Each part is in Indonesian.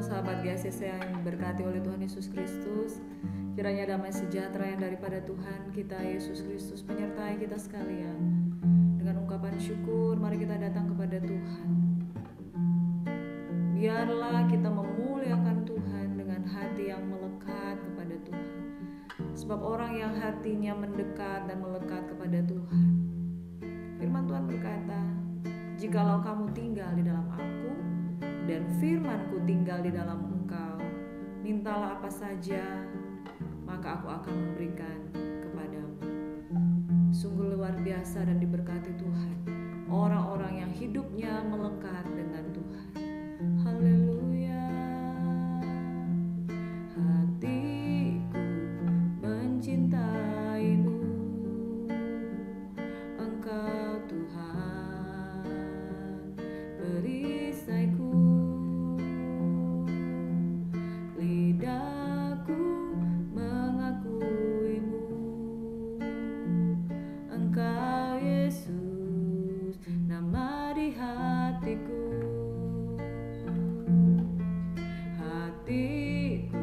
sahabat GSS yang diberkati oleh Tuhan Yesus Kristus. Kiranya damai sejahtera yang daripada Tuhan kita Yesus Kristus menyertai kita sekalian. Dengan ungkapan syukur, mari kita datang kepada Tuhan. Biarlah kita memuliakan Tuhan dengan hati yang melekat kepada Tuhan. Sebab orang yang hatinya mendekat dan melekat kepada Tuhan, firman Tuhan berkata, jikalau kamu tinggal di dalam aku dan firman-Ku tinggal di dalam engkau, mintalah apa saja, maka aku akan memberikan kepadamu. Sungguh luar biasa dan diberkati Tuhan orang-orang yang hidupnya melekat dengan Tuhan. Haleluya. Hatiku mencintaimu, Engkau Tuhan perisaiku. Lidahku mengakuimu, Engkau Yesus, nama di hatiku. Hatiku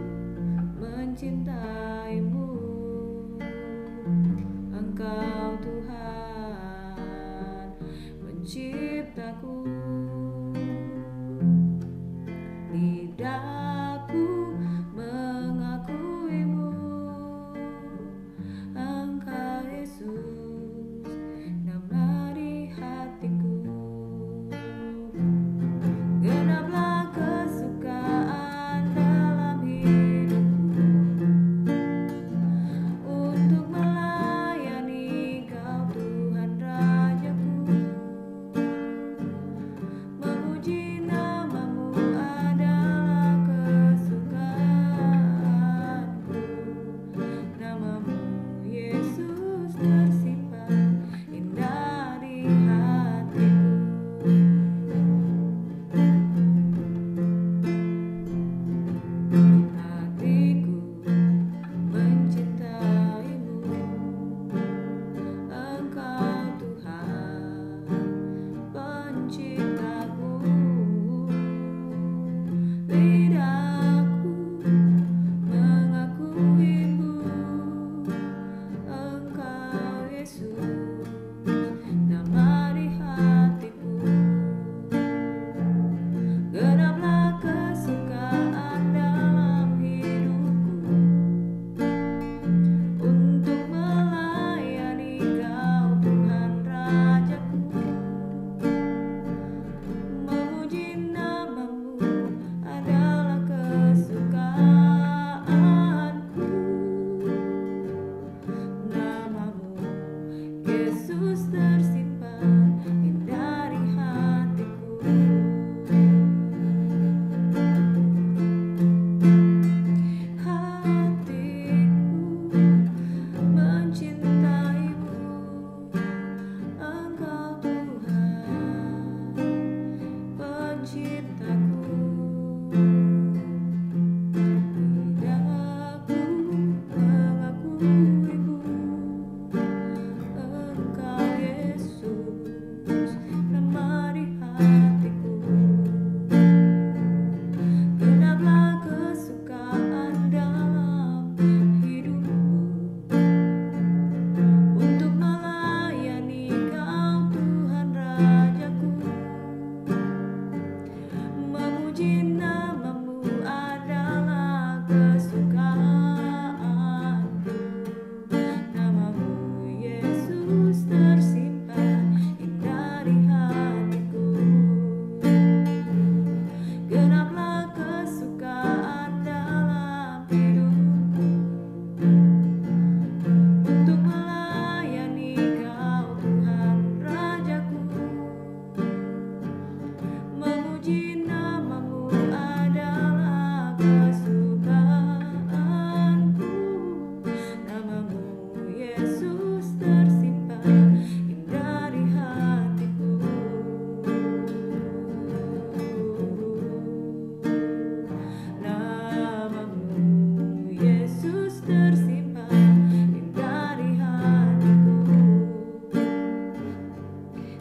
mencintaimu, Engkau Tuhan penciptaku. Lidahku mengakuimu, Engkau Yesus, nama di hatiku. Genaplah kesukaan dalam hidupku untuk melayani Kau Tuhan Rajaku. Memuji namamu adalah kesukaanku. Namamu Yesus tersimpan indah di hatiku. Hatiku mencintaimu, Engkau Tuhan penciptaku. Lidahku mengakuimu, Engkau Yesus, nama di hatiku. Genaplah kesukaan dalam hidupku untuk melayani Kau Tuhan Rajaku. Memuji namamu adalah kesukaanku. Namamu Yesus tersimpan indah di hatiku. Hatiku mencintaimu, Engkau Tuhan penciptaku. Lidahku mengakuimu, Engkau Yesus, nama di hatiku. Genaplah kesukaan dalam hidupku untuk melayani Kau Tuhan Rajaku. Memuji namamu adalah kesukaanku. Namamu Yesus tersimpan indah di hatiku. Genaplah kesukaan dalam hidupku untuk melayani Kau Tuhan Rajaku. Memuji namamu adalah kesukaanku. Namamu Yesus tersimpan indah di hatiku. Namamu Yesus tersimpan indah di hatiku.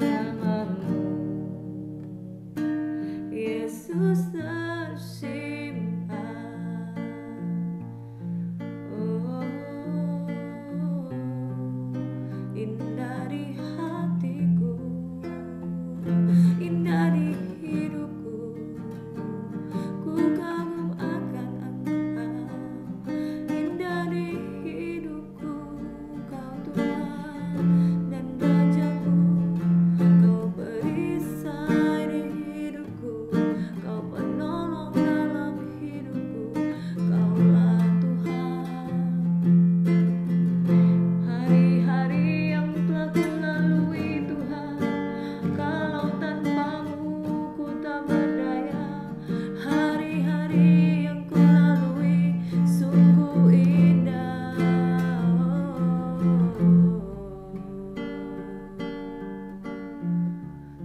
Namamu Yesus tersimpan indah di hidupku. Ku kagum akan Engkau, indah di hidupku. Kau Tuhan dan Rajaku, Kau perisai di hidupku, Kau penolong dalam hidupku, Kaulah Tuhan. Hari-hari yang telah ku lalui Tuhan, kalau tanpamu ku tak berdaya. Hari-hari yang ku lalui sungguh indah.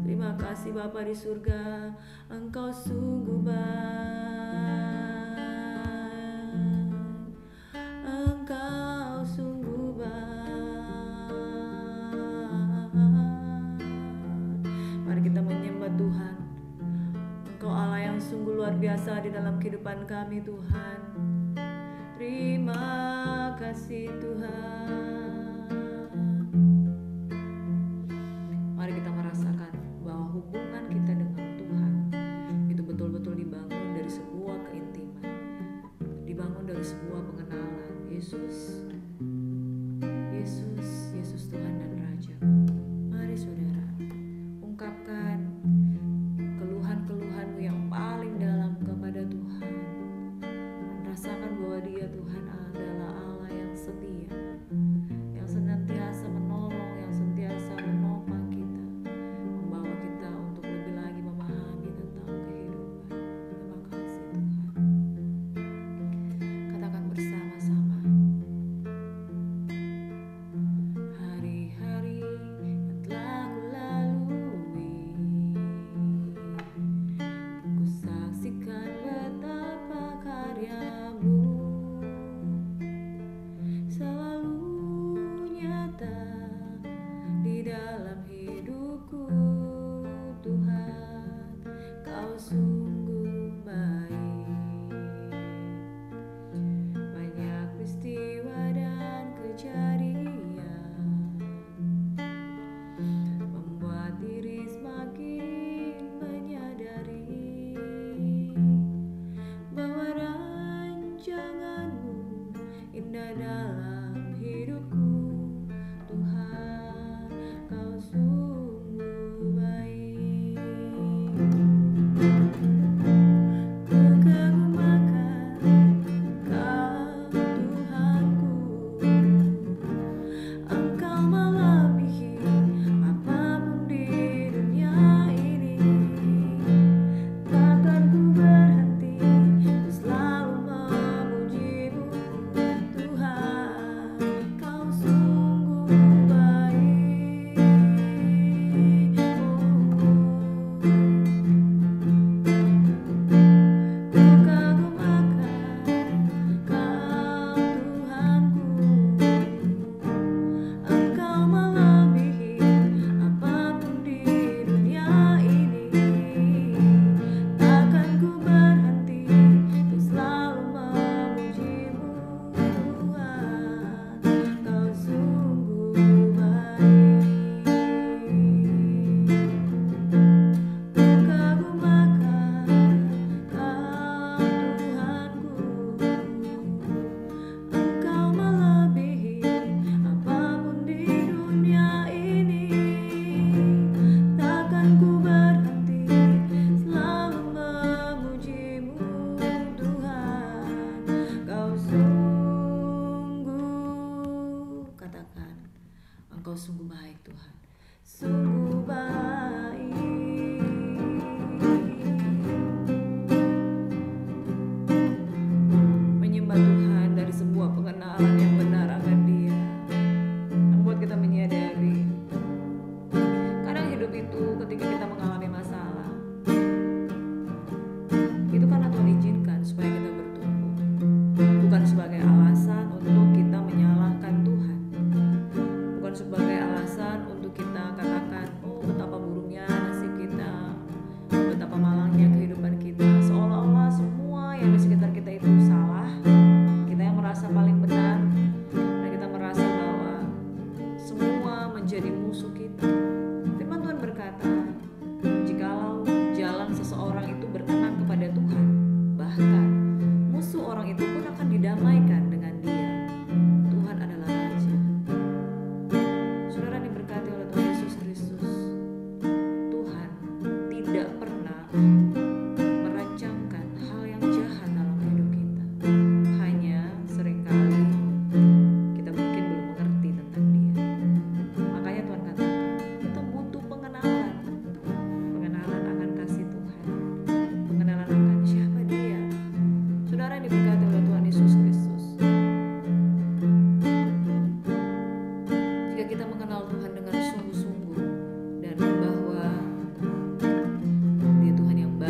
Terima kasih Bapa di surga, Engkau sungguh baik, Engkau sungguh baik. Mari kita menyembah Tuhan. Engkau Allah yang sungguh luar biasa di dalam kehidupan kami Tuhan. Terima kasih Tuhan. Mari kita merasakan bahwa hubungan kita dengan Tuhan itu betul-betul dibangun dari sebuah keintiman, dibangun dari sebuah pengenalan. Yesus, Yesus, Yesus Tuhan dan Rajaku. Mari saudara, ungkapkan keluhan-keluhanmu yang paling dalam kepada Tuhan, dan rasakan bahwa Dia Tuhan adalah Allah yang setia, yang senantiasa menolong, yang senantiasa menopang kita, membawa kita untuk lebih lagi memahami tentang kehidupan. Terima kasih Tuhan. Katakan bersama-sama. Hari-hari yang telah ku lalui, ku saksikan betapa karya-Mu selalu nyata di dalam hidupku. Tuhan, Kau sungguh baik. Banyak peristiwa dan kejadian membuat diri semakin menyadari bahwa rancangan-Mu indah dalam hidupku. Tuhan, Kau sungguh baik. merancangkan hal yang jahat dalam hidup kita. Hanya seringkali kita mungkin belum mengerti tentang Dia. Makanya Tuhan katakan, kita butuh pengenalan akan kasih Tuhan, pengenalan akan siapa Dia. Saudara yang diberkati oleh Tuhan Yesus Kristus, jika kita mengenal Tuhan dengan sungguh-sungguh dan bahwa Dia Tuhan yang baik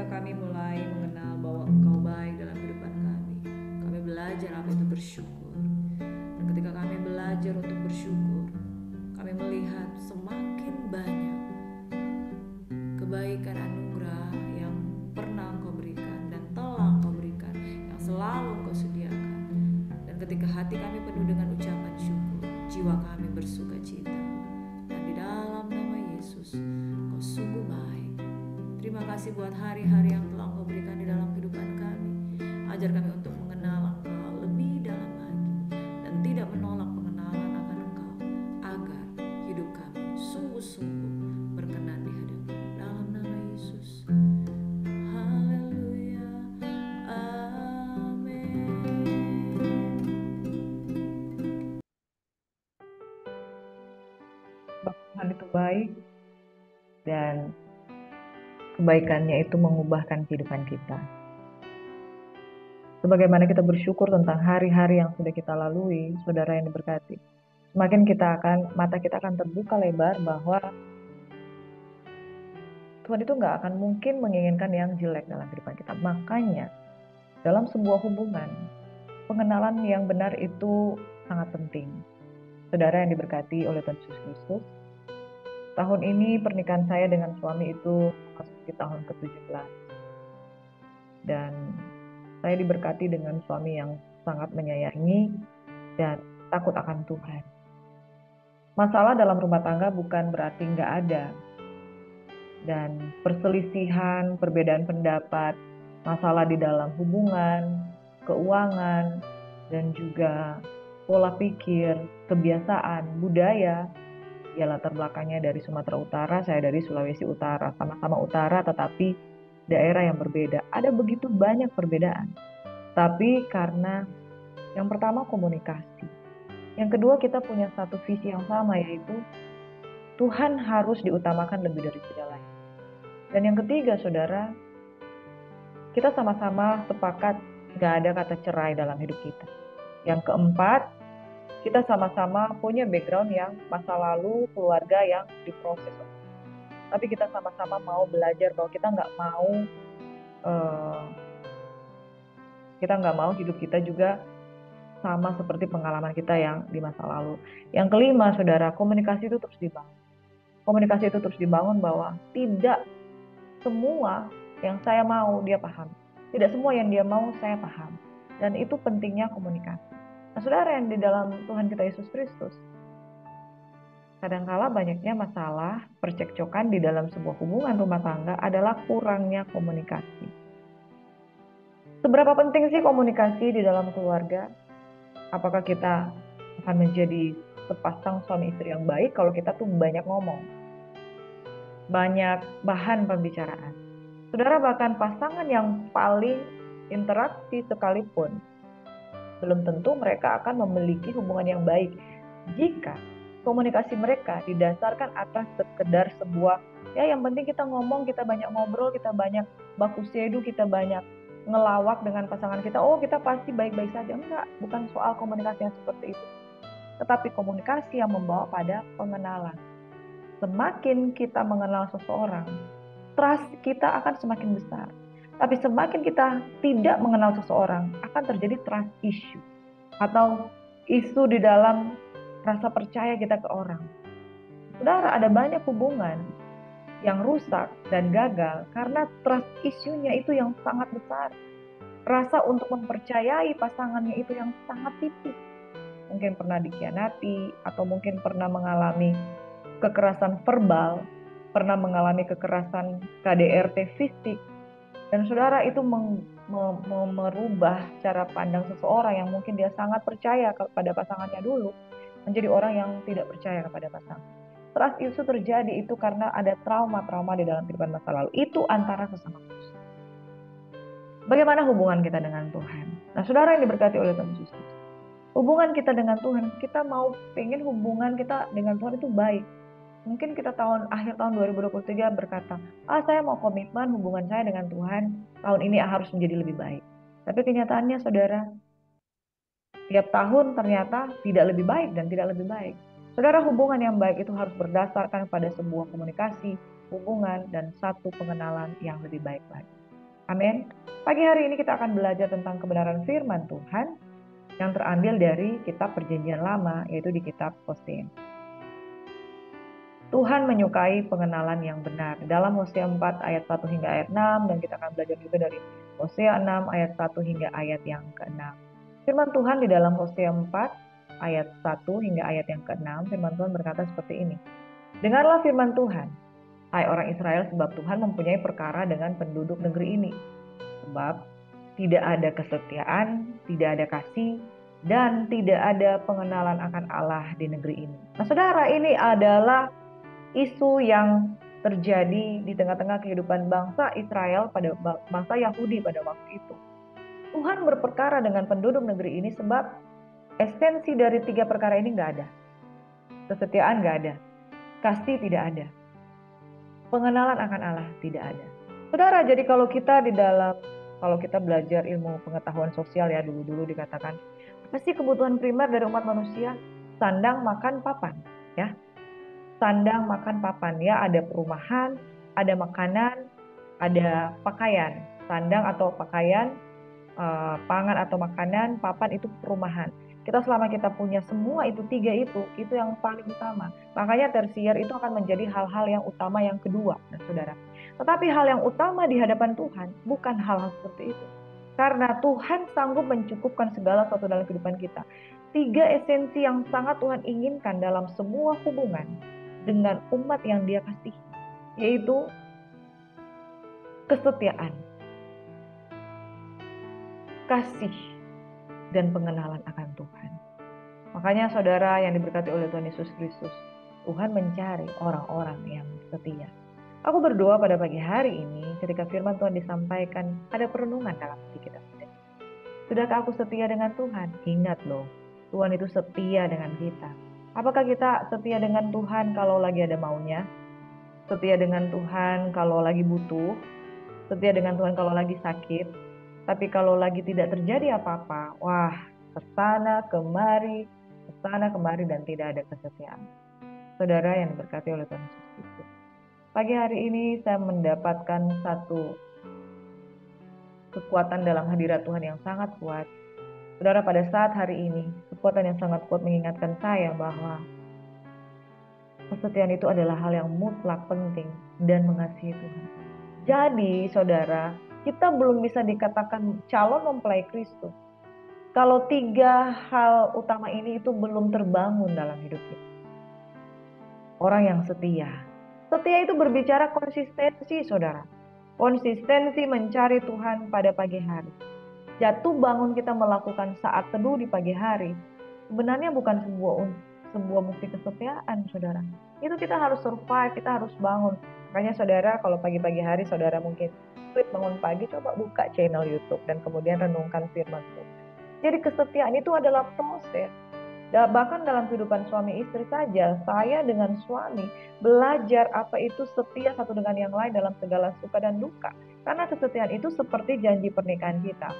kami mulai mengenal bahwa Engkau baik dalam kehidupan kami, kami belajar apa itu bersyukur. Dan ketika kami belajar untuk bersyukur, kami melihat semakin banyak kebaikan anugerah yang pernah Engkau berikan dan telah Engkau berikan, yang selalu Engkau sediakan. Dan ketika hati kami penuh dengan ucapan syukur, jiwa kami bersuka cita. Dan di dalam nama Yesus, Engkau sungguh baik. Terima kasih buat hari-hari yang telah Engkau berikan di dalam kehidupan kami. Ajar kami untuk mengenal Engkau lebih dalam lagi dan tidak menolak pengenalan akan Engkau, agar hidup kami sungguh-sungguh berkenan di hadapan. Dalam nama Yesus. Haleluya. Amin. Tuhan itu baik dan kebaikannya itu mengubahkan kehidupan kita. Sebagaimana kita bersyukur tentang hari-hari yang sudah kita lalui, saudara yang diberkati, semakin mata kita akan terbuka lebar bahwa Tuhan itu nggak akan mungkin menginginkan yang jelek dalam kehidupan kita. Makanya dalam sebuah hubungan, pengenalan yang benar itu sangat penting. Saudara yang diberkati oleh Tuhan Yesus Kristus, tahun ini pernikahan saya dengan suami itu memasuki tahun ke-17. Dan saya diberkati dengan suami yang sangat menyayangi dan takut akan Tuhan. Masalah dalam rumah tangga bukan berarti nggak ada. Dan perselisihan, perbedaan pendapat, masalah di dalam hubungan, keuangan, dan juga pola pikir, kebiasaan, budaya, ya latar belakangnya dari Sumatera Utara, saya dari Sulawesi Utara, sama-sama utara tetapi daerah yang berbeda. Ada begitu banyak perbedaan. Tapi karena yang pertama komunikasi. Yang kedua kita punya satu visi yang sama, yaitu Tuhan harus diutamakan lebih dari segalanya. Dan yang ketiga saudara, kita sama-sama sepakat gak ada kata cerai dalam hidup kita. Yang keempat, kita sama-sama punya background yang masa lalu keluarga yang diproses. Tapi kita sama-sama mau belajar bahwa kita nggak mau hidup kita juga sama seperti pengalaman kita yang di masa lalu. Yang kelima, saudara, komunikasi itu terus dibangun. Komunikasi itu terus dibangun bahwa tidak semua yang saya mau dia paham. Tidak semua yang dia mau saya paham. Dan itu pentingnya komunikasi. Nah, saudara yang di dalam Tuhan kita Yesus Kristus, kadangkala banyaknya masalah percekcokan di dalam sebuah hubungan rumah tangga adalah kurangnya komunikasi. Seberapa penting sih komunikasi di dalam keluarga? Apakah kita akan menjadi sepasang suami istri yang baik kalau kita tuh banyak ngomong, banyak bahan pembicaraan? Saudara, bahkan pasangan yang paling interaksi sekalipun belum tentu mereka akan memiliki hubungan yang baik jika komunikasi mereka didasarkan atas sekedar sebuah yang penting kita ngomong, kita banyak ngobrol, kita banyak baku sedu, kita banyak ngelawak dengan pasangan kita, oh kita pasti baik-baik saja. Enggak, bukan soal komunikasi yang seperti itu, tetapi komunikasi yang membawa pada pengenalan. Semakin kita mengenal seseorang, trust kita akan semakin besar. Tapi semakin kita tidak mengenal seseorang, akan terjadi trust issue atau isu di dalam rasa percaya kita ke orang. Saudara, ada banyak hubungan yang rusak dan gagal karena trust issue-nya itu yang sangat besar. Rasa untuk mempercayai pasangannya itu yang sangat tipis. Mungkin pernah dikhianati atau mungkin pernah mengalami kekerasan verbal, pernah mengalami kekerasan KDRT fisik. Dan saudara, itu merubah cara pandang seseorang yang mungkin dia sangat percaya kepada pasangannya dulu menjadi orang yang tidak percaya kepada pasangan. Trust itu terjadi itu karena ada trauma-trauma di dalam kehidupan masa lalu. Itu antara sesama manusia. Bagaimana hubungan kita dengan Tuhan? Nah, saudara yang diberkati oleh Tuhan Yesus, hubungan kita dengan Tuhan, kita pengen hubungan kita dengan Tuhan itu baik. Mungkin kita akhir tahun 2023 berkata, saya mau komitmen hubungan saya dengan Tuhan tahun ini harus menjadi lebih baik. Tapi kenyataannya saudara, tiap tahun ternyata tidak lebih baik dan tidak lebih baik. Saudara, hubungan yang baik itu harus berdasarkan pada sebuah komunikasi, hubungan, dan satu pengenalan yang lebih baik lagi. Amin. Pagi hari ini kita akan belajar tentang kebenaran firman Tuhan yang terambil dari kitab Perjanjian Lama, yaitu di kitab Hosea. Tuhan menyukai pengenalan yang benar. Dalam Hosea 4 ayat 1 hingga ayat 6, dan kita akan belajar juga dari Hosea 6 ayat 1 hingga ayat yang ke-6. Firman Tuhan di dalam Hosea 4 ayat 1 hingga ayat yang ke-6, firman Tuhan berkata seperti ini. Dengarlah firman Tuhan, hai orang Israel, sebab Tuhan mempunyai perkara dengan penduduk negeri ini. Sebab tidak ada kesetiaan, tidak ada kasih, dan tidak ada pengenalan akan Allah di negeri ini. Nah saudara, ini adalah isu yang terjadi di tengah-tengah kehidupan bangsa Israel pada bangsa Yahudi pada waktu itu. Tuhan berperkara dengan penduduk negeri ini sebab esensi dari 3 perkara ini nggak ada. Kesetiaan nggak ada, kasih tidak ada, pengenalan akan Allah tidak ada. Saudara, jadi kalau kita belajar ilmu pengetahuan sosial ya, dulu dikatakan, apa sih kebutuhan primer dari umat manusia? Sandang, makan, papan, ya. Sandang, makan, papan, ya. Ada perumahan, ada makanan, ada pakaian. Sandang atau pakaian, pangan atau makanan, papan itu perumahan. Selama kita punya semua itu 3 itu yang paling utama. Makanya tersier itu akan menjadi hal-hal yang utama yang kedua, nah, saudara. Tetapi hal yang utama di hadapan Tuhan bukan hal-hal seperti itu. Karena Tuhan sanggup mencukupkan segala sesuatu dalam kehidupan kita. 3 esensi yang sangat Tuhan inginkan dalam semua hubungan dengan umat yang Dia kasihi, yaitu kesetiaan, kasih, dan pengenalan akan Tuhan. Makanya saudara yang diberkati oleh Tuhan Yesus Kristus, Tuhan mencari orang-orang yang setia. Aku berdoa pada pagi hari ini ketika firman Tuhan disampaikan, ada perenungan dalam hati kita. Sudahkah aku setia dengan Tuhan? Ingat loh, Tuhan itu setia dengan kita. Apakah kita setia dengan Tuhan kalau lagi ada maunya? Setia dengan Tuhan kalau lagi butuh? Setia dengan Tuhan kalau lagi sakit? Tapi kalau lagi tidak terjadi apa-apa, wah, kesana kemari, dan tidak ada kesetiaan. Saudara yang diberkati oleh Tuhan Yesus Kristus, pagi hari ini saya mendapatkan satu kekuatan dalam hadirat Tuhan yang sangat kuat. Saudara, pada saat hari ini, kekuatan yang sangat kuat mengingatkan saya bahwa kesetiaan itu adalah hal yang mutlak penting dan mengasihi Tuhan. Jadi, saudara, kita belum bisa dikatakan calon mempelai Kristus kalau 3 hal utama ini itu belum terbangun dalam hidup kita. Orang yang setia. Setia itu berbicara konsistensi, saudara. Konsistensi mencari Tuhan pada pagi hari. Jatuh bangun kita melakukan saat teduh di pagi hari. Sebenarnya bukan sebuah bukti kesetiaan, saudara. Itu kita harus survive, kita harus bangun. Makanya saudara, kalau pagi-pagi hari saudara mungkin bangun pagi, coba buka channel YouTube dan kemudian renungkan firman Tuhan. Jadi kesetiaan itu adalah proses. Bahkan dalam kehidupan suami istri saja, saya dengan suami belajar apa itu setia satu dengan yang lain dalam segala suka dan duka. Karena kesetiaan itu seperti janji pernikahan kita.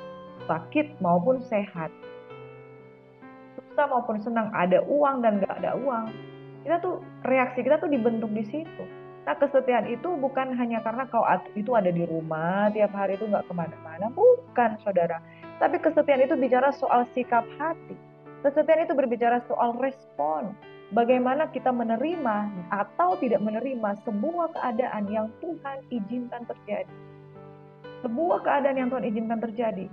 Sakit maupun sehat, susah maupun senang, ada uang dan gak ada uang. Reaksi kita tuh dibentuk di situ. Nah, kesetiaan itu bukan hanya karena kau itu ada di rumah tiap hari itu gak kemana-mana. Bukan, saudara. Tapi kesetiaan itu bicara soal sikap hati. Kesetiaan itu berbicara soal respon. Bagaimana kita menerima atau tidak menerima sebuah keadaan yang Tuhan izinkan terjadi. Sebuah keadaan yang Tuhan izinkan terjadi.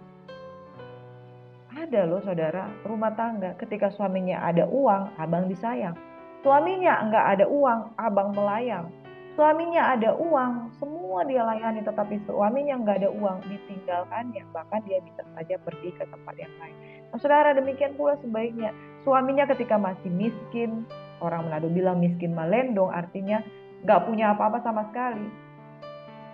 Ada loh saudara, rumah tangga ketika suaminya ada uang, abang disayang. Suaminya enggak ada uang, abang melayang. Suaminya ada uang, semua dia layani, tetapi suaminya enggak ada uang, ditinggalkannya. Bahkan dia bisa saja pergi ke tempat yang lain. Nah, saudara, demikian pula sebaiknya. Suaminya ketika masih miskin, orang Manado bilang miskin malendong, artinya enggak punya apa-apa sama sekali.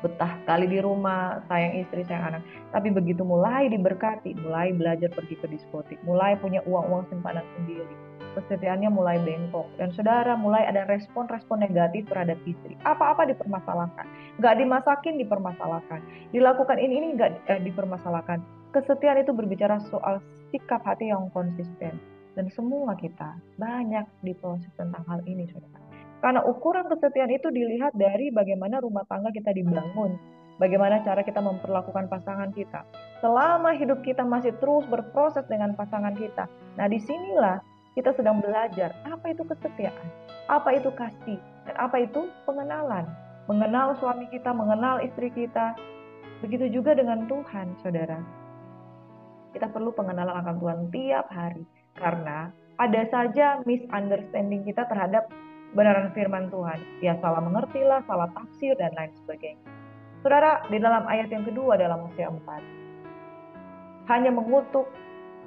Betah kali di rumah, sayang istri, sayang anak. Tapi begitu mulai diberkati, mulai belajar pergi ke diskotik, mulai punya uang-uang simpanan sendiri, kesetiaannya mulai bengkok. Dan saudara, mulai ada respon-respon negatif terhadap istri. Apa-apa dipermasalahkan. Nggak dimasakin, dipermasalahkan. Dilakukan ini nggak dipermasalahkan. Kesetiaan itu berbicara soal sikap hati yang konsisten. Dan semua kita banyak diproses tentang hal ini, saudara. Karena ukuran kesetiaan itu dilihat dari bagaimana rumah tangga kita dibangun, bagaimana cara kita memperlakukan pasangan kita. Selama hidup kita masih terus berproses dengan pasangan kita. Nah, disinilah kita sedang belajar apa itu kesetiaan, apa itu kasih, dan apa itu pengenalan. Mengenal suami kita, mengenal istri kita. Begitu juga dengan Tuhan, saudara. Kita perlu pengenalan akan Tuhan tiap hari. Karena ada saja misunderstanding kita terhadap benaran firman Tuhan. Ya salah mengerti lah, salah tafsir, dan lain sebagainya. Saudara, di dalam ayat yang kedua dalam Hosea 4. Hanya mengutuk,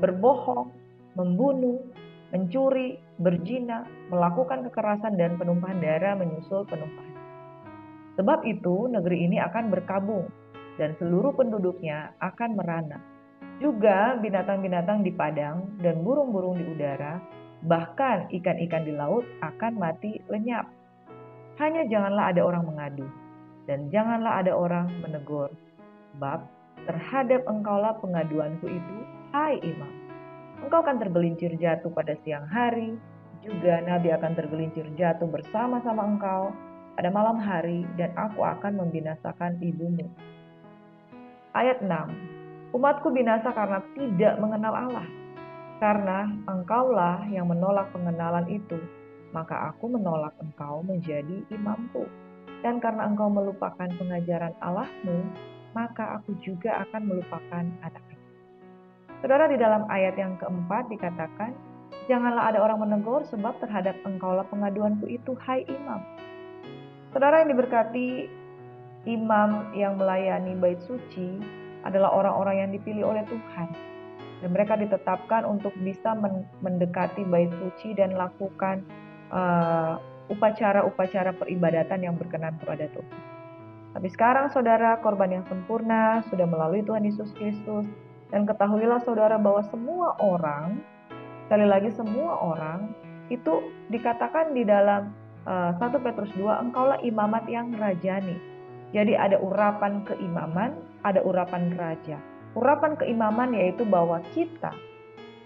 berbohong, membunuh, mencuri, berzina, melakukan kekerasan, dan penumpahan darah menyusul penumpahan. Sebab itu negeri ini akan berkabung, dan seluruh penduduknya akan merana. Juga binatang-binatang di padang dan burung-burung di udara, bahkan ikan-ikan di laut akan mati lenyap. Hanya janganlah ada orang mengadu, dan janganlah ada orang menegur. Sebab terhadap engkaulah pengaduanku itu, hai imam. Engkau akan tergelincir jatuh pada siang hari, juga nabi akan tergelincir jatuh bersama-sama engkau pada malam hari, dan aku akan membinasakan ibumu. Ayat 6. Umatku binasa karena tidak mengenal Allah. Karena engkaulah yang menolak pengenalan itu, maka aku menolak engkau menjadi imamku. Dan karena engkau melupakan pengajaran Allahmu, maka aku juga akan melupakan anak-anak. Saudara, di dalam ayat yang keempat dikatakan, janganlah ada orang menegur sebab terhadap engkaulah pengaduanku itu, hai imam. Saudara yang diberkati, imam yang melayani bait suci adalah orang-orang yang dipilih oleh Tuhan. Dan mereka ditetapkan untuk bisa mendekati bait suci dan lakukan upacara-upacara peribadatan yang berkenan kepada Tuhan. Tapi sekarang saudara, korban yang sempurna sudah melalui Tuhan Yesus Kristus. Dan ketahuilah saudara bahwa semua orang, sekali lagi semua orang, itu dikatakan di dalam 1 Petrus 2, engkaulah imamat yang rajani. Jadi ada urapan keimaman, ada urapan raja. Urapan keimaman yaitu bahwa kita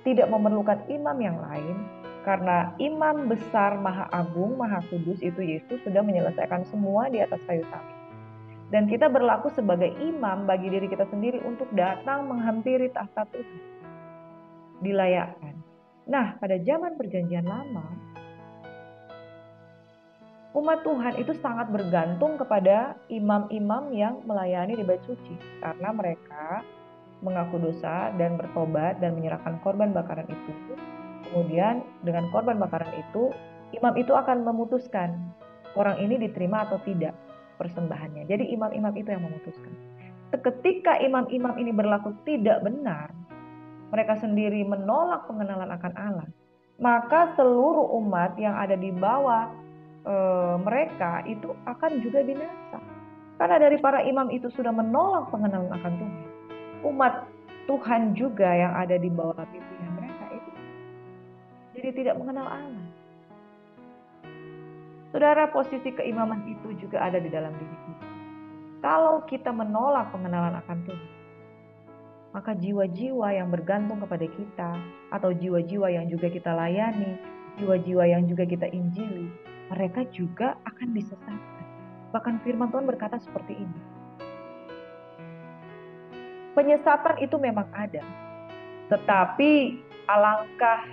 tidak memerlukan imam yang lain, karena imam besar maha agung, maha kudus itu Yesus sudah menyelesaikan semua di atas kayu salib. Dan kita berlaku sebagai imam bagi diri kita sendiri untuk datang menghampiri tahta Tuhan. Dilayakkan. Nah, pada zaman perjanjian lama, umat Tuhan itu sangat bergantung kepada imam-imam yang melayani di bait suci. Karena mereka mengaku dosa dan bertobat dan menyerahkan korban bakaran itu. Kemudian dengan korban bakaran itu, imam itu akan memutuskan orang ini diterima atau tidak persembahannya. Jadi imam-imam itu yang memutuskan. Ketika imam-imam ini berlaku tidak benar, mereka sendiri menolak pengenalan akan Allah, maka seluruh umat yang ada di bawah mereka itu akan juga binasa. Karena dari para imam itu sudah menolak pengenalan akan Tuhan. Umat Tuhan juga yang ada di bawah pimpinan mereka itu jadi tidak mengenal Allah. Saudara, posisi keimaman itu juga ada di dalam diri kita. Kalau kita menolak pengenalan akan Tuhan, maka jiwa-jiwa yang bergantung kepada kita, atau jiwa-jiwa yang juga kita layani, jiwa-jiwa yang juga kita injili, mereka juga akan disesatkan. Bahkan firman Tuhan berkata seperti ini. Penyesatan itu memang ada, tetapi alangkah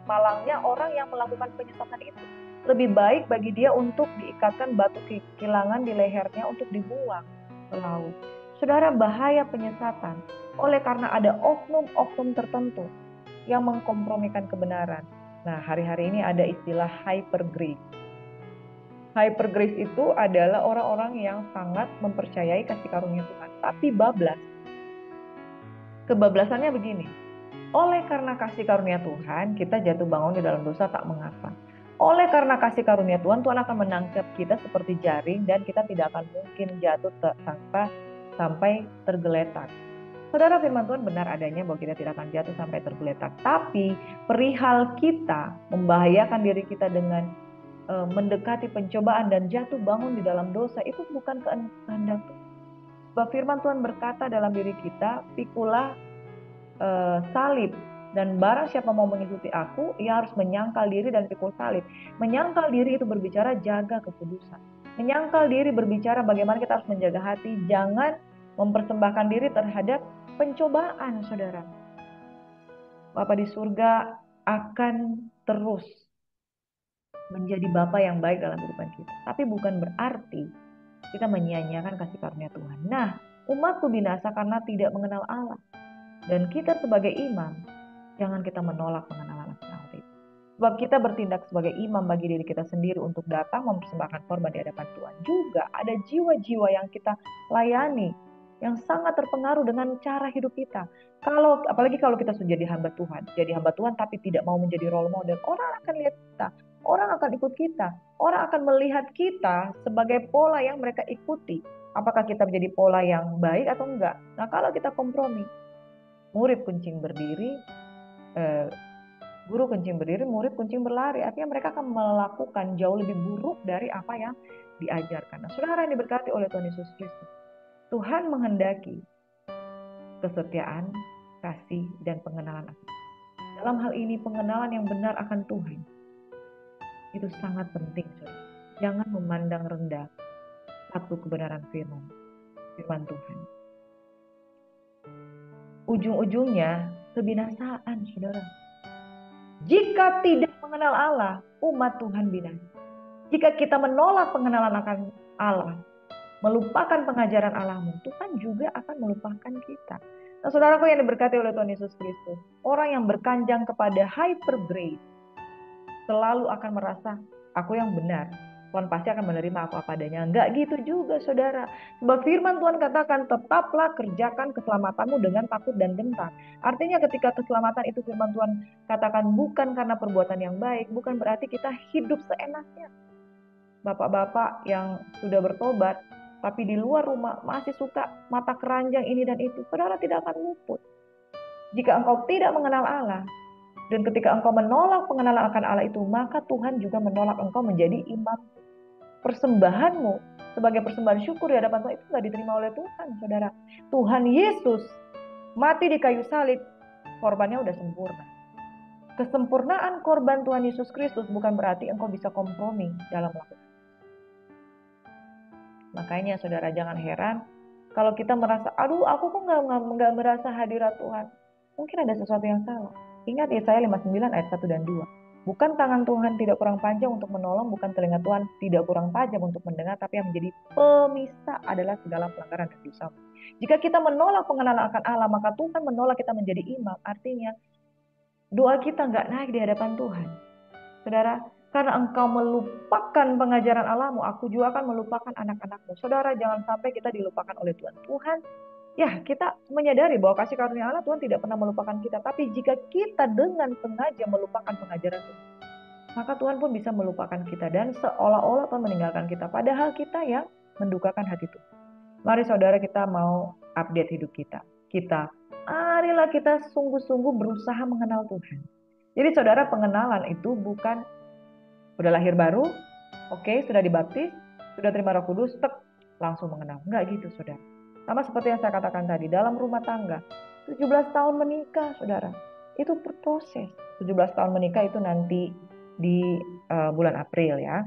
malangnya orang yang melakukan penyesatan itu. Lebih baik bagi dia untuk diikatkan batu kilangan di lehernya untuk dibuang ke laut. Saudara, bahaya penyesatan oleh karena ada oknum-oknum tertentu yang mengkompromikan kebenaran. Nah, hari-hari ini ada istilah hyper grace. Hyper grace itu adalah orang-orang yang sangat mempercayai kasih karunia Tuhan, tapi bablas. Kebablasannya begini, oleh karena kasih karunia Tuhan, kita jatuh bangun di dalam dosa tak mengapa. Oleh karena kasih karunia Tuhan, Tuhan akan menangkap kita seperti jaring dan kita tidak akan mungkin jatuh sampai tergeletak. Saudara, firman Tuhan benar adanya bahwa kita tidak akan jatuh sampai tergeletak. Tapi perihal kita membahayakan diri kita dengan mendekati pencobaan dan jatuh bangun di dalam dosa, itu bukan kehendak Tuhan. Sebab firman Tuhan berkata dalam diri kita, pikulah salib, dan barang siapa mau mengikuti aku, ia harus menyangkal diri dan pikul salib. Menyangkal diri itu berbicara jaga kekudusan. Menyangkal diri berbicara bagaimana kita harus menjaga hati. Jangan mempersembahkan diri terhadap pencobaan, saudara. Bapa di surga akan terus menjadi Bapa yang baik dalam kehidupan kita. Tapi bukan berarti kita menyia-nyiakan kasih karunia Tuhan. Nah, umatku binasa karena tidak mengenal Allah. Dan kita sebagai imam, jangan kita menolak pengenalan akan Allah itu. Sebab kita bertindak sebagai imam bagi diri kita sendiri untuk datang mempersembahkan korban di hadapan Tuhan. Juga ada jiwa-jiwa yang kita layani, yang sangat terpengaruh dengan cara hidup kita. Apalagi kalau kita sudah jadi hamba Tuhan tapi tidak mau menjadi role model, orang akan lihat kita, orang akan ikut kita, orang akan melihat kita sebagai pola yang mereka ikuti. Apakah kita menjadi pola yang baik atau enggak? Nah, kalau kita kompromi, murid kuncing berdiri, guru kuncing berdiri, murid kuncing berlari. Artinya mereka akan melakukan jauh lebih buruk dari apa yang diajarkan. Nah, saudara yang diberkati oleh Tuhan Yesus Kristus, Tuhan menghendaki kesetiaan, kasih, dan pengenalan akan. Dalam hal ini pengenalan yang benar akan Tuhan itu sangat penting, saudara. Jangan memandang rendah satu kebenaran firman Tuhan. Ujung-ujungnya kebinasaan, saudara. Jika tidak mengenal Allah, umat Tuhan binasa. Jika kita menolak pengenalan akan Allah, melupakan pengajaran Allahmu, Tuhan juga akan melupakan kita. Nah, saudaraku yang diberkati oleh Tuhan Yesus Kristus, orang yang berkanjang kepada hyper grace selalu akan merasa aku yang benar. Tuhan pasti akan menerima aku apa adanya. Enggak gitu juga, saudara. Sebab firman Tuhan katakan, tetaplah kerjakan keselamatanmu dengan takut dan gentar. Artinya ketika keselamatan itu firman Tuhan katakan bukan karena perbuatan yang baik, bukan berarti kita hidup seenaknya. Bapak-bapak yang sudah bertobat, tapi di luar rumah masih suka mata keranjang ini dan itu, saudara tidak akan luput. Jika engkau tidak mengenal Allah, dan ketika engkau menolak pengenalan akan Allah itu, maka Tuhan juga menolak engkau menjadi imam. Persembahanmu sebagai persembahan syukur di hadapan Tuhan itu gak diterima oleh Tuhan, saudara. Tuhan Yesus mati di kayu salib, korbannya udah sempurna. Kesempurnaan korban Tuhan Yesus Kristus bukan berarti engkau bisa kompromi dalam melakukan. Makanya saudara jangan heran kalau kita merasa, aduh aku kok nggak merasa hadirat Tuhan. Mungkin ada sesuatu yang salah. Ingat Yesaya 59 ayat 1 dan 2. Bukan tangan Tuhan tidak kurang panjang untuk menolong, bukan telinga Tuhan tidak kurang tajam untuk mendengar, tapi yang menjadi pemisah adalah segala pelanggaran dan dosa. Jika kita menolak pengenalan akan Allah, maka Tuhan menolak kita menjadi imam. Artinya doa kita nggak naik di hadapan Tuhan. Saudara, karena engkau melupakan pengajaran Allahmu, aku juga akan melupakan anak-anakmu. Saudara, jangan sampai kita dilupakan oleh Tuhan. Tuhan, ya kita menyadari bahwa kasih karunia Allah Tuhan tidak pernah melupakan kita. Tapi jika kita dengan sengaja melupakan pengajaran Tuhan, maka Tuhan pun bisa melupakan kita. Dan seolah-olah Tuhan meninggalkan kita. Padahal kita yang mendukakan hati Tuhan. Mari saudara kita mau update hidup kita. Marilah kita sungguh-sungguh berusaha mengenal Tuhan. Jadi saudara, pengenalan itu bukan udah lahir baru, oke, sudah dibaptis, sudah terima Roh Kudus, langsung mengenal. Enggak gitu, saudara. Sama seperti yang saya katakan tadi, dalam rumah tangga, 17 tahun menikah, saudara. Itu berproses. 17 tahun menikah itu nanti di bulan April ya.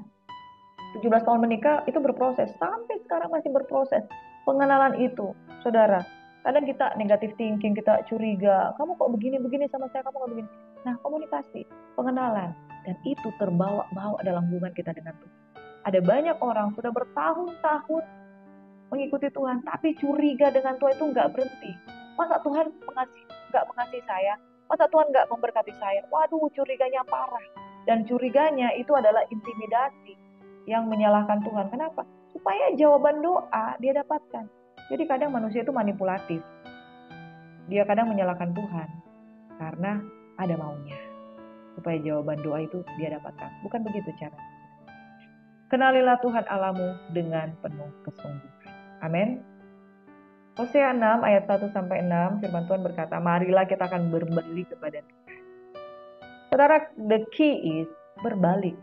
17 tahun menikah itu berproses. Sampai sekarang masih berproses. Pengenalan itu, saudara. Kadang kita negatif thinking, kita curiga. Kamu kok begini-begini sama saya, kamu kok begini. Nah, komunikasi, pengenalan. Dan itu terbawa-bawa dalam hubungan kita dengan Tuhan. Ada banyak orang sudah bertahun-tahun mengikuti Tuhan, tapi curiga dengan Tuhan itu nggak berhenti. Masa Tuhan nggak mengasihi saya? Masa Tuhan nggak memberkati saya? Waduh, curiganya parah. Dan curiganya itu adalah intimidasi yang menyalahkan Tuhan. Kenapa? Supaya jawaban doa dia dapatkan. Jadi kadang manusia itu manipulatif. Dia kadang menyalahkan Tuhan karena ada maunya. Supaya jawaban doa itu dia dapatkan. Bukan begitu caranya. Kenalilah Tuhan Allahmu dengan penuh kesungguhan. Amin. Hosea 6 ayat 1 sampai 6 firman Tuhan berkata, marilah kita akan berbalik kepada Tuhan. Saudara, the key is berbalik.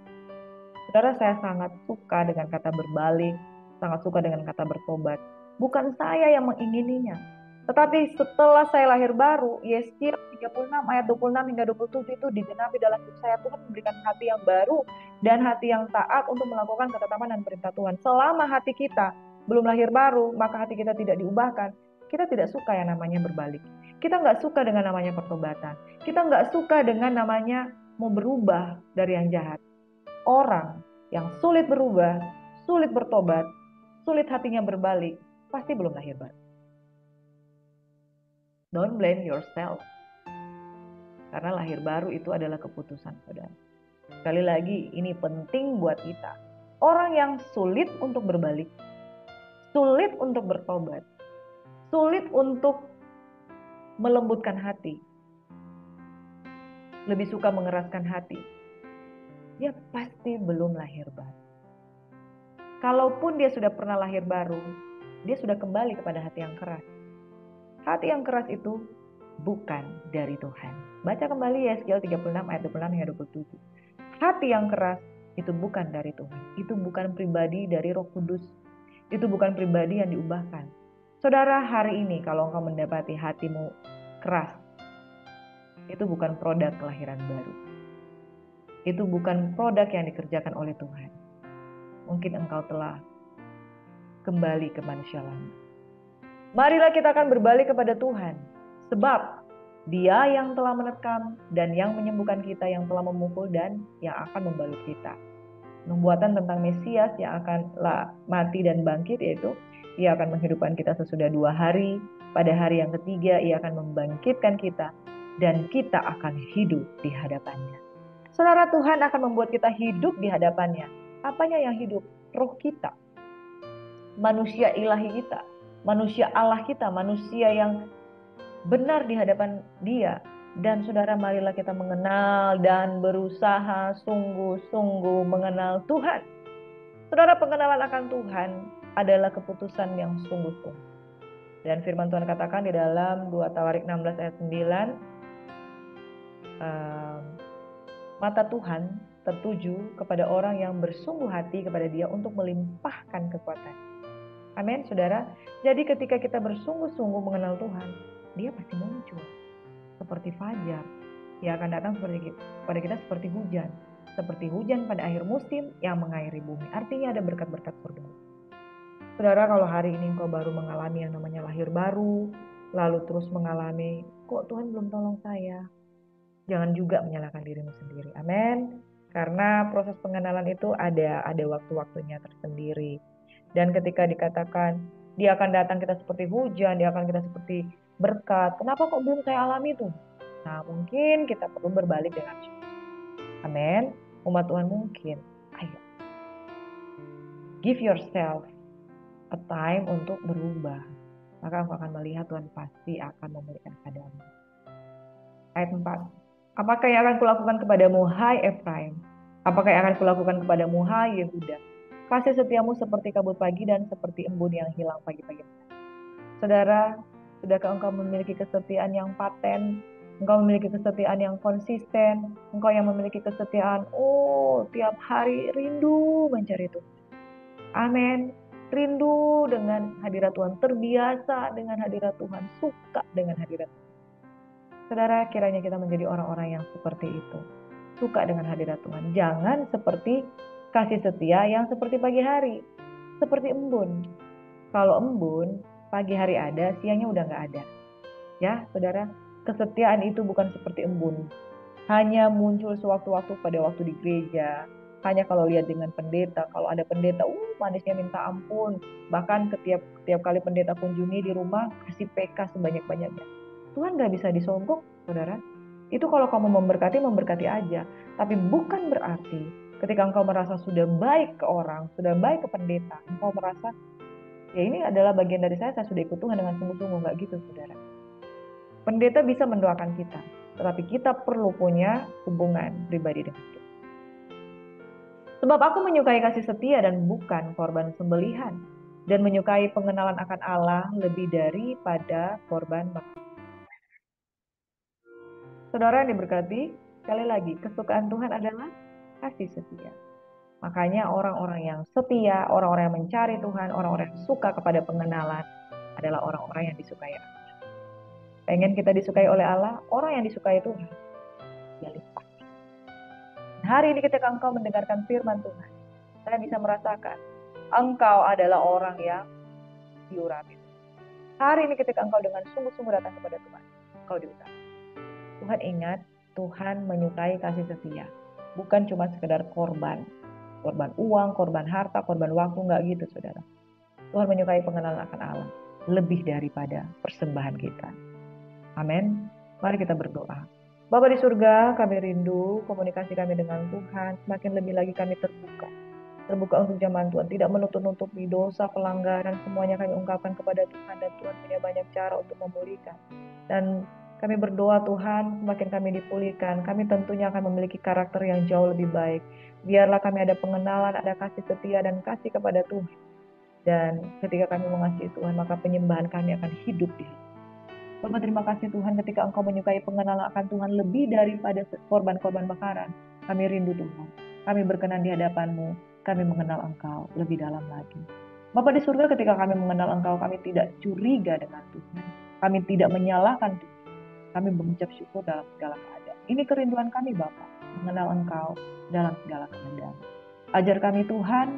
Saudara, saya sangat suka dengan kata berbalik, sangat suka dengan kata bertobat. Bukan saya yang mengingininya, Tetapi setelah saya lahir baru, Yeskiel 36 ayat 26 hingga 27 itu digenapi dalam hidup saya. Tuhan memberikan hati yang baru dan hati yang taat untuk melakukan ketetapan dan perintah Tuhan. Selama hati kita belum lahir baru, maka hati kita tidak diubahkan. Kita tidak suka yang namanya berbalik. Kita nggak suka dengan namanya pertobatan. Kita nggak suka dengan namanya mau berubah dari yang jahat. Orang yang sulit berubah, sulit bertobat, sulit hatinya berbalik, pasti belum lahir baru. Don't blame yourself. Karena lahir baru itu adalah keputusan saudara. Sekali lagi, ini penting buat kita. Orang yang sulit untuk berbalik, sulit untuk bertobat, sulit untuk melembutkan hati, lebih suka mengeraskan hati, dia pasti belum lahir baru. Kalaupun dia sudah pernah lahir baru, dia sudah kembali kepada hati yang keras. Hati yang keras itu bukan dari Tuhan. Baca kembali Yeskiel 36 ayat 26 hingga 27. Hati yang keras itu bukan dari Tuhan. Itu bukan pribadi dari Roh Kudus. Itu bukan pribadi yang diubahkan. Saudara, hari ini kalau engkau mendapati hatimu keras, itu bukan produk kelahiran baru. Itu bukan produk yang dikerjakan oleh Tuhan. Mungkin engkau telah kembali ke manusia lama. Marilah kita akan berbalik kepada Tuhan. Sebab Dia yang telah menerkam dan yang menyembuhkan kita, yang telah memukul dan yang akan membalut kita. Nubuatan tentang Mesias yang akan mati dan bangkit, yaitu Ia akan menghidupkan kita sesudah 2 hari. Pada hari yang ketiga Ia akan membangkitkan kita dan kita akan hidup di hadapannya. Saudara, Tuhan akan membuat kita hidup di hadapannya. Apanya yang hidup? Roh kita. Manusia ilahi kita. Manusia Allah kita. Manusia yang benar di hadapan Dia. Dan saudara, marilah kita mengenal dan berusaha sungguh-sungguh mengenal Tuhan. Saudara, pengenalan akan Tuhan adalah keputusan yang sungguh-sungguh. Dan firman Tuhan katakan di dalam 2 Tawarik 16 ayat 9, mata Tuhan tertuju kepada orang yang bersungguh hati kepada Dia untuk melimpahkan kekuatan. Amin, saudara. Jadi ketika kita bersungguh-sungguh mengenal Tuhan, Dia pasti muncul seperti fajar. Dia akan datang kepada kita seperti hujan. Seperti hujan pada akhir musim yang mengairi bumi. Artinya ada berkat-berkat surga. Saudara, kalau hari ini engkau baru mengalami yang namanya lahir baru, lalu terus mengalami, kok Tuhan belum tolong saya? Jangan juga menyalahkan dirimu sendiri. Amin. Karena proses pengenalan itu ada waktu-waktunya tersendiri. Dan ketika dikatakan Dia akan datang kita seperti hujan, Dia akan kita seperti berkat. Kenapa kok belum saya alami itu? Nah, mungkin kita perlu berbalik dengan amin. Umat Tuhan mungkin. Ayo. Give yourself a time untuk berubah. Maka engkau akan melihat Tuhan pasti akan memberikan padamu. Ayat 4. Apakah yang akan kulakukan kepadamu, hai Efraim? Apakah yang akan kulakukan kepadamu, hai Yehuda? Kasih setiamu seperti kabut pagi dan seperti embun yang hilang pagi-pagi. Saudara, sudahkah engkau memiliki kesetiaan yang paten? Engkau memiliki kesetiaan yang konsisten? Engkau yang memiliki kesetiaan, tiap hari rindu mencari Tuhan. Amin. Rindu dengan hadirat Tuhan, terbiasa dengan hadirat Tuhan, suka dengan hadirat Tuhan. Saudara, kiranya kita menjadi orang-orang yang seperti itu. Suka dengan hadirat Tuhan. Jangan seperti kasih setia yang seperti pagi hari. Seperti embun. Kalau embun, pagi hari ada, siangnya udah gak ada. Ya, saudara, kesetiaan itu bukan seperti embun. Hanya muncul sewaktu-waktu pada waktu di gereja. Hanya kalau lihat dengan pendeta. Kalau ada pendeta, manisnya minta ampun. Bahkan setiap kali pendeta kunjungi di rumah, kasih PK sebanyak-banyaknya. Tuhan gak bisa disogok, saudara. Itu kalau kamu memberkati aja. Tapi bukan berarti ketika engkau merasa sudah baik ke orang, sudah baik ke pendeta, engkau merasa, ya ini adalah bagian dari saya sudah ikut Tuhan dengan sungguh-sungguh. Gak gitu, saudara. Pendeta bisa mendoakan kita, tetapi kita perlu punya hubungan pribadi dengan Tuhan. Sebab aku menyukai kasih setia dan bukan korban sembelihan, dan menyukai pengenalan akan Allah lebih daripada korban makan. Saudara yang diberkati, sekali lagi, kesukaan Tuhan adalah kasih setia. Makanya orang-orang yang setia, orang-orang yang mencari Tuhan, orang-orang yang suka kepada pengenalan adalah orang-orang yang disukai Allah. Pengen kita disukai oleh Allah, orang yang disukai Tuhan, dia limpah. Hari ini ketika engkau mendengarkan firman Tuhan, saya bisa merasakan engkau adalah orang yang diurapi. Hari ini ketika engkau dengan sungguh-sungguh datang kepada Tuhan, engkau diurapi. Tuhan ingat, Tuhan menyukai kasih setia. Bukan cuma sekedar korban. Korban uang, korban harta, korban waktu, enggak gitu saudara. Tuhan menyukai pengenalan akan Allah. Lebih daripada persembahan kita. Amin. Mari kita berdoa. Bapa di surga, kami rindu komunikasi kami dengan Tuhan. Semakin lebih lagi kami terbuka. Terbuka untuk zaman Tuhan. Tidak menutup-nutupi dosa, pelanggaran. Semuanya kami ungkapkan kepada Tuhan. Dan Tuhan punya banyak cara untuk memulihkan. Dan kami berdoa Tuhan, semakin kami dipulihkan. Kami tentunya akan memiliki karakter yang jauh lebih baik. Biarlah kami ada pengenalan, ada kasih setia dan kasih kepada Tuhan. Dan ketika kami mengasihi Tuhan, maka penyembahan kami akan hidup di sini. Bapak terima kasih Tuhan ketika Engkau menyukai pengenalan akan Tuhan lebih daripada korban-korban bakaran. Kami rindu Tuhan. Kami berkenan di hadapan-Mu. Kami mengenal Engkau lebih dalam lagi. Bapak di surga ketika kami mengenal Engkau, kami tidak curiga dengan Tuhan. Kami tidak menyalahkan Tuhan. Kami mengucap syukur dalam segala keadaan. Ini kerinduan kami Bapak. Mengenal Engkau dalam segala keadaan. Ajar kami Tuhan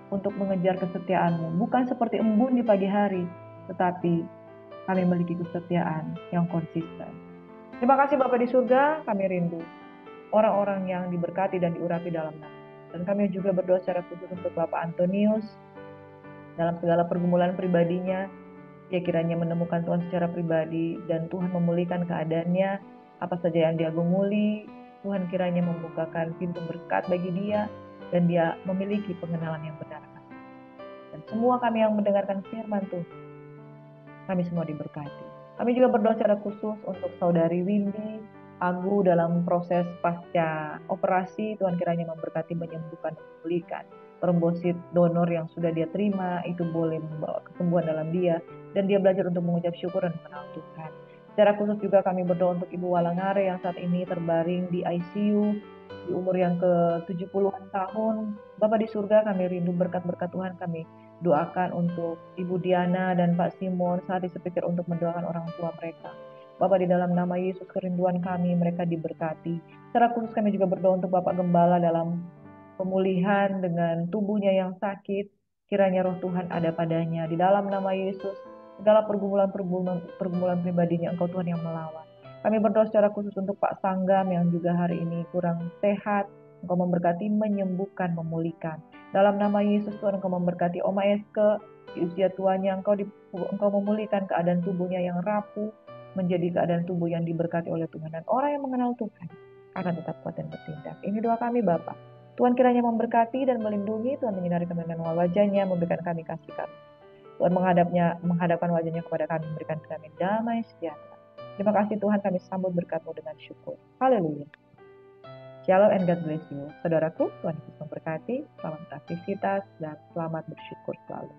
untuk mengejar kesetiaan-Mu. Bukan seperti embun di pagi hari. Tetapi kami memiliki kesetiaan yang konsisten. Terima kasih Bapak di surga, kami rindu orang-orang yang diberkati dan diurapi dalam nama. Dan kami juga berdoa secara khusus untuk Bapak Antonius dalam segala pergumulan pribadinya. Dia kiranya menemukan Tuhan secara pribadi dan Tuhan memulihkan keadaannya. Apa saja yang dia gumuli, Tuhan kiranya membukakan pintu berkat bagi dia dan dia memiliki pengenalan yang benar. Dan semua kami yang mendengarkan firman Tuhan, kami semua diberkati. Kami juga berdoa secara khusus untuk saudari Windy Agu dalam proses pasca operasi. Tuhan kiranya memberkati, menyembuhkan, memulihkan. Trombosit donor yang sudah dia terima itu boleh membawa kesembuhan dalam dia. Dan dia belajar untuk mengucap syukur dan mengenal Tuhan. Secara khusus juga kami berdoa untuk Ibu Walangare yang saat ini terbaring di ICU di umur yang ke-70-an tahun. Bapak di surga, kami rindu berkat-berkat Tuhan. Kami doakan untuk Ibu Diana dan Pak Simon saat disepikir untuk mendoakan orang tua mereka. Bapak di dalam nama Yesus kerinduan kami, mereka diberkati. Secara khusus kami juga berdoa untuk Bapak Gembala dalam pemulihan dengan tubuhnya yang sakit. Kiranya roh Tuhan ada padanya. Di dalam nama Yesus, segala pergumulan pribadinya Engkau Tuhan yang melawan. Kami berdoa secara khusus untuk Pak Sanggam yang juga hari ini kurang sehat. Engkau memberkati, menyembuhkan, memulihkan. Dalam nama Yesus Tuhan Engkau memberkati Oma Eske di usia tuanya. Engkau memulihkan keadaan tubuhnya yang rapuh menjadi keadaan tubuh yang diberkati oleh Tuhan. Dan orang yang mengenal Tuhan akan tetap kuat dan bertindak. Ini doa kami Bapa. Tuhan kiranya memberkati dan melindungi. Tuhan menyinari kami dengan wajahnya, memberikan kami kasih karunia. Tuhan menghadapkan wajahnya kepada kami, memberikan kami damai sejahtera. Terima kasih Tuhan, kami sambut berkat-Mu dengan syukur. Haleluya. Shalom and God bless you. Saudaraku, Tuhan Yesus memberkati. Selamat beraktivitas dan selamat bersyukur selalu.